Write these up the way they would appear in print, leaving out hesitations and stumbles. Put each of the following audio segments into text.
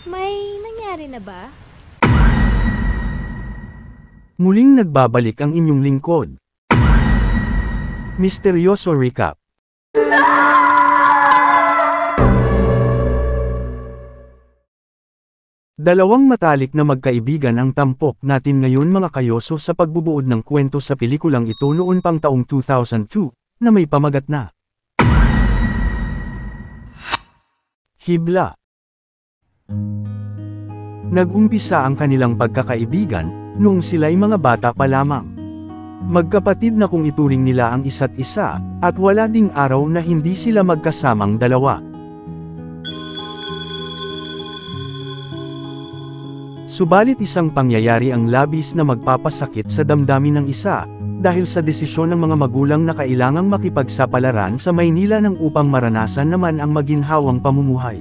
May nangyari na ba? Muling nagbabalik ang inyong lingkod. Misteryoso Recap. Dalawang matalik na magkaibigan ang tampok natin ngayon mga kayoso sa pagbubuod ng kwento sa pelikulang ito noon pang taong 2002, na may pamagat na Hibla. Nag-umpisa ang kanilang pagkakaibigan, noong sila'y mga bata pa lamang. Magkapatid na kung ituring nila ang isa't isa, at wala ding araw na hindi sila magkasamang dalawa. Subalit isang pangyayari ang labis na magpapasakit sa damdamin ng isa, dahil sa desisyon ng mga magulang na kailangang makipagsapalaran sa Maynila nang upang maranasan naman ang maginhawang pamumuhay.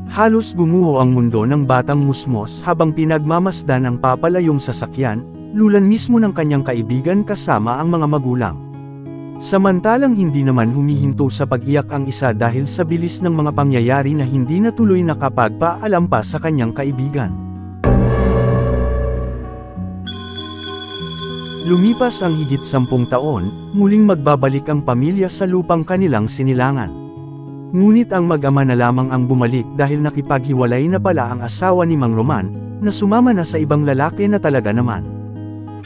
Halos gumuho ang mundo ng batang Musmos habang pinagmamasdan ang papalayong sasakyan, lulan mismo ng kanyang kaibigan kasama ang mga magulang. Samantalang hindi naman humihinto sa pag-iyak ang isa dahil sa bilis ng mga pangyayari na hindi natuloy nakapagpaalam pa sa kanyang kaibigan. Lumipas ang higit 10 taon, muling magbabalik ang pamilya sa lupang kanilang sinilangan. Ngunit ang mag-ama na lamang ang bumalik dahil nakipaghiwalay na pala ang asawa ni Mang Roman, na sumama na sa ibang lalaki na talaga naman.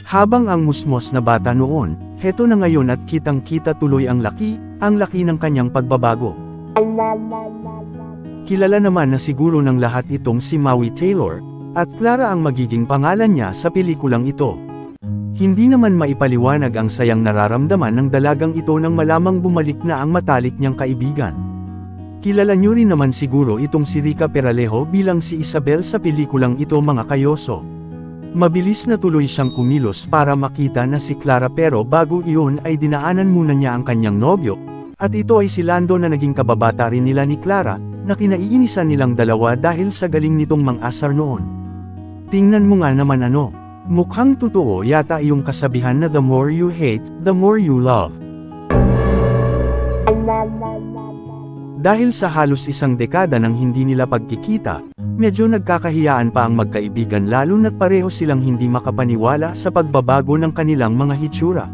Habang ang Musmos na bata noon, heto na ngayon at kitang-kita tuloy ang laki ng kanyang pagbabago. Kilala naman na siguro ng lahat itong si Maui Taylor, at Clara ang magiging pangalan niya sa pelikulang ito. Hindi naman maipaliwanag ang sayang nararamdaman ng dalagang ito nang malamang bumalik na ang matalik niyang kaibigan. Kilala niyo rin naman siguro itong si Rica Peralejo bilang si Isabel sa pelikulang ito mga kayoso. Mabilis na tuloy siyang kumilos para makita na si Clara pero bago iyon ay dinaanan muna niya ang kanyang nobyo, at ito ay si Lando na naging kababata rin nila ni Clara, na kinaiinisan nilang dalawa dahil sa galing nitong mang-asar noon. Tingnan mo nga naman ano. Mukhang totoo yata iyong kasabihan na the more you hate, the more you love. Dahil sa halos isang dekada nang hindi nila pagkikita, medyo nagkakahiyaan pa ang magkaibigan lalo na't pareho silang hindi makapaniwala sa pagbabago ng kanilang mga hitsura.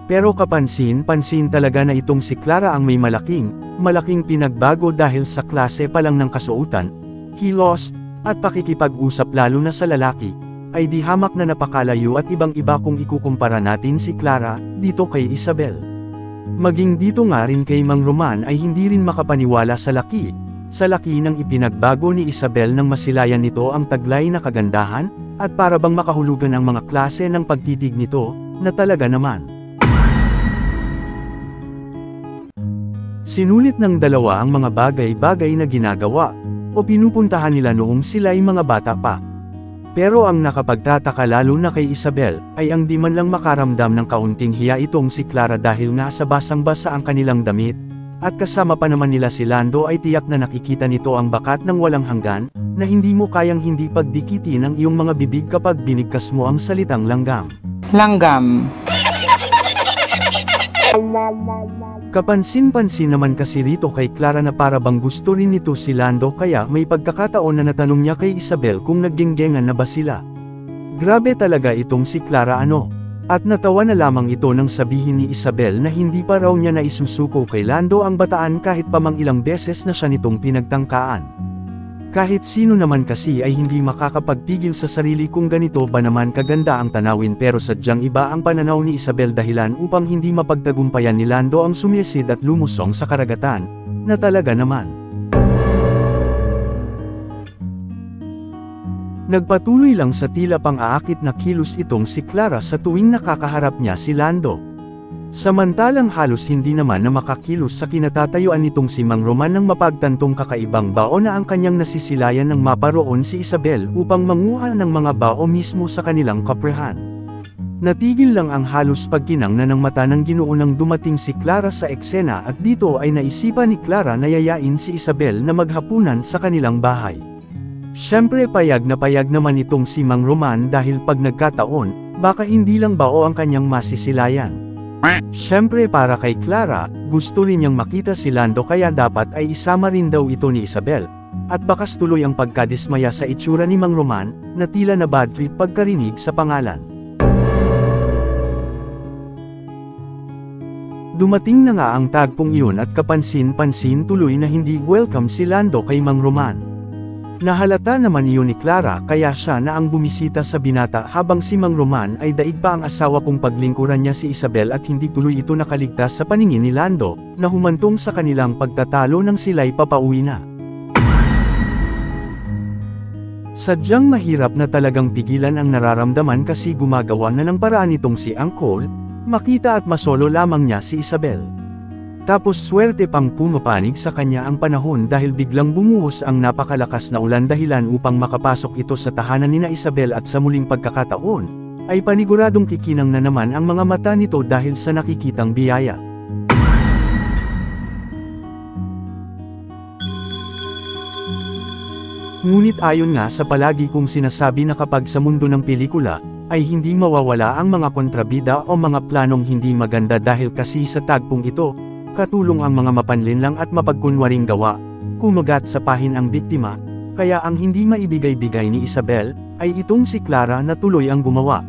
Pero kapansin-pansin talaga na itong si Clara ang may malaking pinagbago dahil sa klase pa lang ng kasuotan, kilos, at pakikipag-usap lalo na sa lalaki, ay di hamak na napakalayo at ibang-iba kung ikukumpara natin si Clara, dito kay Isabel. Maging dito nga rin kay Mang Roman ay hindi rin makapaniwala sa laki ng ipinagbago ni Isabel nang masilayan nito ang taglay na kagandahan, at para bang makahulugan ang mga klase ng pagtitig nito, na talaga naman. Sinulit ng dalawa ang mga bagay-bagay na ginagawa, o pinupuntahan nila noong sila'y mga bata pa. Pero ang nakapagtataka lalo na kay Isabel, ay ang di man lang makaramdam ng kaunting hiya itong si Clara dahil nga sa basang-basa ang kanilang damit, at kasama pa naman nila si Lando ay tiyak na nakikita nito ang bakat ng walang hanggan, na hindi mo kayang hindi pagdikitin ang iyong mga bibig kapag binigkas mo ang salitang langgam. Langgam. Kapansin-pansin naman kasi rito kay Clara na para bang gusto rin nito si Lando kaya may pagkakataon na natanong niya kay Isabel kung naggenggengan na ba sila. Grabe talaga itong si Clara ano. At natawa na lamang ito nang sabihin ni Isabel na hindi pa raw niya na isusuko kay Lando ang bataan kahit pa mang ilang beses na siya nitong pinagtangkaan. Kahit sino naman kasi ay hindi makakapagpigil sa sarili kung ganito ba naman kaganda ang tanawin pero sadyang iba ang pananaw ni Isabel dahilan upang hindi mapagtagumpayan ni Lando ang sumisid at lumusong sa karagatan, na talaga naman. Nagpatuloy lang sa tila pang-aakit na kilos itong si Clara sa tuwing nakakaharap niya si Lando. Samantalang halos hindi naman na makakilos sa kinatatayuan nitong si Mang Roman nang mapagtantong kakaibang bao na ang kanyang nasisilayan ng maparoon si Isabel upang manguha ng mga bao mismo sa kanilang kaprehan. Natigil lang ang halos pagkinang na ng mata ng Ginoo nang dumating si Clara sa eksena at dito ay naisipan ni Clara na yayain si Isabel na maghapunan sa kanilang bahay. Siyempre payag naman itong si Mang Roman dahil pag nagkataon, baka hindi lang bao ang kanyang masisilayan. Siyempre para kay Clara, gusto rin niyang makita si Lando kaya dapat ay isama rin daw ito ni Isabel, at bakas tuloy ang pagkadismaya sa itsura ni Mang Roman, na tila na bad trip pagkarinig sa pangalan. Dumating na nga ang tagpong iyon at kapansin-pansin tuloy na hindi welcome si Lando kay Mang Roman. Nahalata naman iyon ni Clara kaya siya na ang bumisita sa binata habang si Mang Roman ay daig pa ang asawa kung paglingkuran niya si Isabel at hindi tuloy ito nakaligtas sa paningin ni Lando, na humantong sa kanilang pagtatalo nang sila'y papauwi na. Sadyang mahirap na talagang pigilan ang nararamdaman kasi gumagawa na ng paraan itong si Angkol, makita at masolo lamang niya si Isabel. Tapos swerte pang pumapanig sa kanya ang panahon dahil biglang bumuhos ang napakalakas na ulan dahilan upang makapasok ito sa tahanan nina Isabel at sa muling pagkakataon, ay paniguradong kikinang na naman ang mga mata nito dahil sa nakikitang biyaya. Ngunit ayon nga sa palagi kong sinasabi na kapag sa mundo ng pelikula, ay hindi mawawala ang mga kontrabida o mga planong hindi maganda dahil kasi sa tagpong ito, katulong ang mga mapanlinlang at mapagkunwaring gawa, kumagat sa pahin ang biktima, kaya ang hindi maibigay-bigay ni Isabel, ay itong si Clara na tuloy ang gumawa.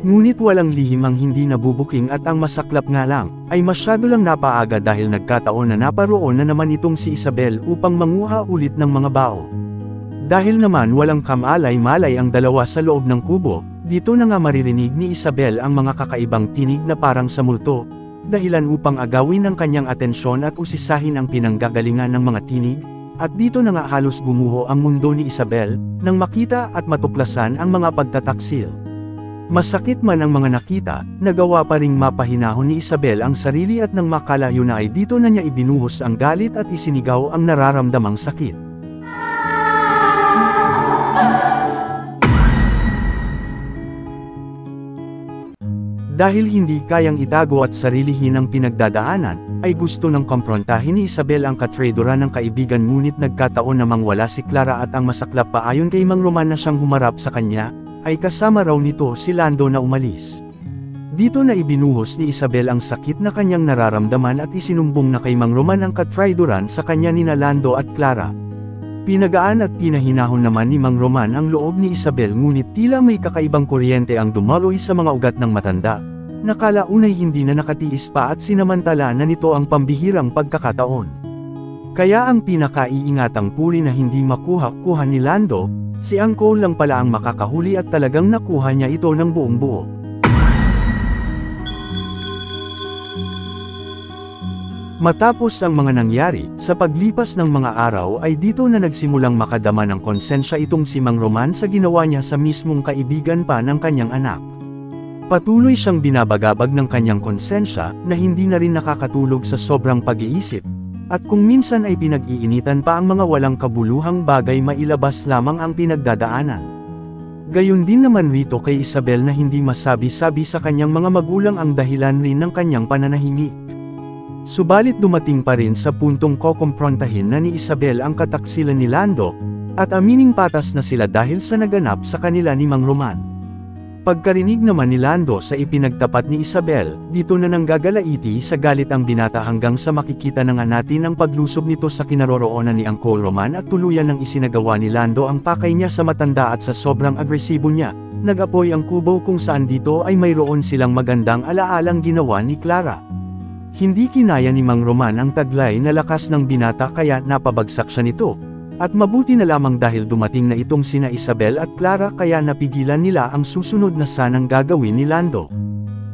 Ngunit walang lihim ang hindi nabubuking at ang masaklap nga lang, ay masyado lang napaaga dahil nagkataon na naparoon na naman itong si Isabel upang manguha ulit ng mga bao. Dahil naman walang kamalay-malay ang dalawa sa loob ng kubo, dito na nga maririnig ni Isabel ang mga kakaibang tinig na parang sa multo, dahilan upang agawin ang kanyang atensyon at usisahin ang pinanggagalingan ng mga tinig, at dito na nga halos gumuho ang mundo ni Isabel, nang makita at matuklasan ang mga pagtataksil. Masakit man ang mga nakita, nagawa pa ring mapahinahon ni Isabel ang sarili at nang makalayo na ay dito na niya ibinuhos ang galit at isinigaw ang nararamdamang sakit. Dahil hindi kayang itago at sarilihin ang pinagdadaanan, ay gusto nang komprontahin ni Isabel ang katraidora ng kaibigan ngunit nagkataon namang wala si Clara at ang masaklap pa ayon kay Mang Roman na siyang humarap sa kanya, ay kasama raw nito si Lando na umalis. Dito na ibinuhos ni Isabel ang sakit na kanyang nararamdaman at isinumbong na kay Mang Roman ang katraidoran sa kanya nina Lando at Clara. Pinagaan at pinahinahon naman ni Mang Roman ang loob ni Isabel ngunit tila may kakaibang kuryente ang dumaloy sa mga ugat ng matanda. Nakalaunay hindi na nakatiis pa at sinamantala na nito ang pambihirang pagkakataon. Kaya ang pinakaiingatang puri na hindi makuha-kuha ni Lando, si Angkol lang pala ang makakahuli at talagang nakuha niya ito ng buong buo. Matapos ang mga nangyari, sa paglipas ng mga araw ay dito na nagsimulang makadama ng konsensya itong si Mang Roman sa ginawa niya sa mismong kaibigan pa ng kanyang anak. Patuloy siyang binabagabag ng kanyang konsensya na hindi na rin nakakatulog sa sobrang pag-iisip. At kung minsan ay pinag-iinitan pa ang mga walang kabuluhang bagay mailabas lamang ang pinagdadaanan. Gayon din naman rito kay Isabel na hindi masabi-sabi sa kanyang mga magulang ang dahilan rin ng kanyang pananahimik. Subalit dumating pa rin sa puntong kokomprontahin na ni Isabel ang kataksilan ni Lando, at amining patas na sila dahil sa naganap sa kanila ni Mang Roman. Pagkarinig naman ni Lando sa ipinagtapat ni Isabel, dito na nanggagalaiti sa galit ang binata hanggang sa makikita na nga natin ang paglusob nito sa kinaroroonan ni Angkol Roman at tuluyan ng isinagawa ni Lando ang pakay niya sa matanda at sa sobrang agresibo niya, nag-apoy ang kubo kung saan dito ay mayroon silang magandang alaalang ginawa ni Clara. Hindi kinaya ni Mang Roman ang taglay na lakas ng binata kaya napabagsak siya nito. At mabuti na lamang dahil dumating na itong sina Isabel at Clara kaya napigilan nila ang susunod na sanang gagawin ni Lando.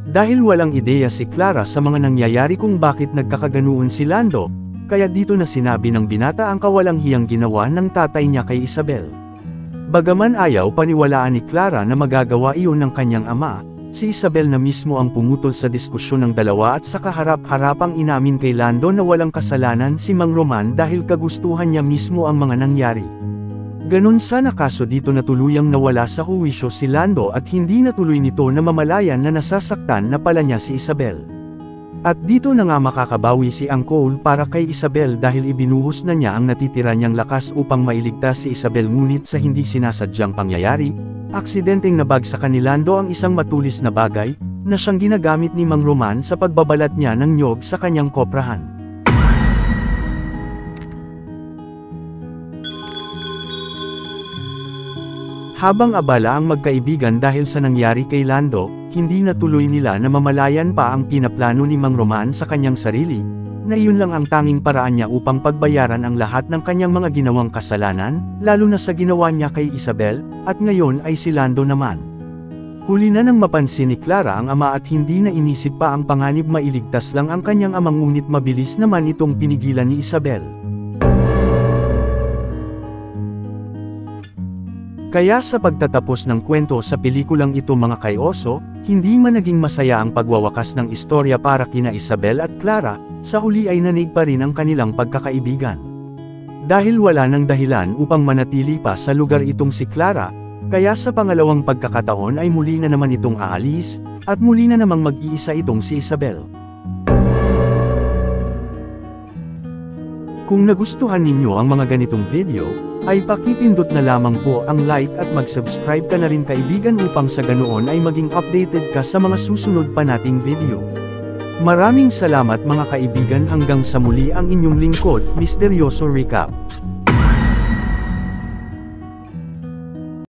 Dahil walang ideya si Clara sa mga nangyayari kung bakit nagkakaganuon si Lando, kaya dito na sinabi ng binata ang kawalang hiyang ginawa ng tatay niya kay Isabel. Bagaman ayaw paniwalaan ni Clara na magagawa iyon ng kanyang ama, si Isabel na mismo ang pumutol sa diskusyon ng dalawa at sa kaharap-harapang inamin kay Lando na walang kasalanan si Mang Roman dahil kagustuhan niya mismo ang mga nangyari. Ganon sana kaso dito na tuluyang nawala sa huwisyo si Lando at hindi natuloy nito na mamalayan na nasasaktan na pala niya si Isabel. At dito na nga makakabawi si Angkol para kay Isabel dahil ibinuhos na niya ang natitira niyang lakas upang mailigtas si Isabel ngunit sa hindi sinasadyang pangyayari, aksidenteng nabagsakan ni Lando ang isang matulis na bagay, na siyang ginagamit ni Mang Roman sa pagbabalat niya ng niyog sa kanyang koprahan. Habang abala ang magkaibigan dahil sa nangyari kay Lando, hindi natuloy nila na mamalayan pa ang pinaplano ni Mang Roman sa kanyang sarili, na iyon lang ang tanging paraan niya upang pagbayaran ang lahat ng kanyang mga ginawang kasalanan, lalo na sa ginawa niya kay Isabel, at ngayon ay si Lando naman. Huli na nang mapansin ni Clara ang ama at hindi na inisip pa ang panganib mailigtas lang ang kanyang amang ngunit mabilis naman itong pinigilan ni Isabel. Kaya sa pagtatapos ng kwento sa pelikulang ito mga kayoso, hindi man naging masaya ang pagwawakas ng istorya para kina Isabel at Clara, sa huli ay nanig pa rin ang kanilang pagkakaibigan. Dahil wala nang dahilan upang manatili pa sa lugar itong si Clara, kaya sa pangalawang pagkakataon ay muli na naman itong aalis, at muli na namang mag-iisa itong si Isabel. Kung nagustuhan ninyo ang mga ganitong video, ay pakipindot na lamang po ang like at mag-subscribe ka na rin kaibigan upang sa ganoon ay maging updated ka sa mga susunod pa nating video. Maraming salamat mga kaibigan hanggang sa muli ang inyong lingkod, Misteryoso Recap.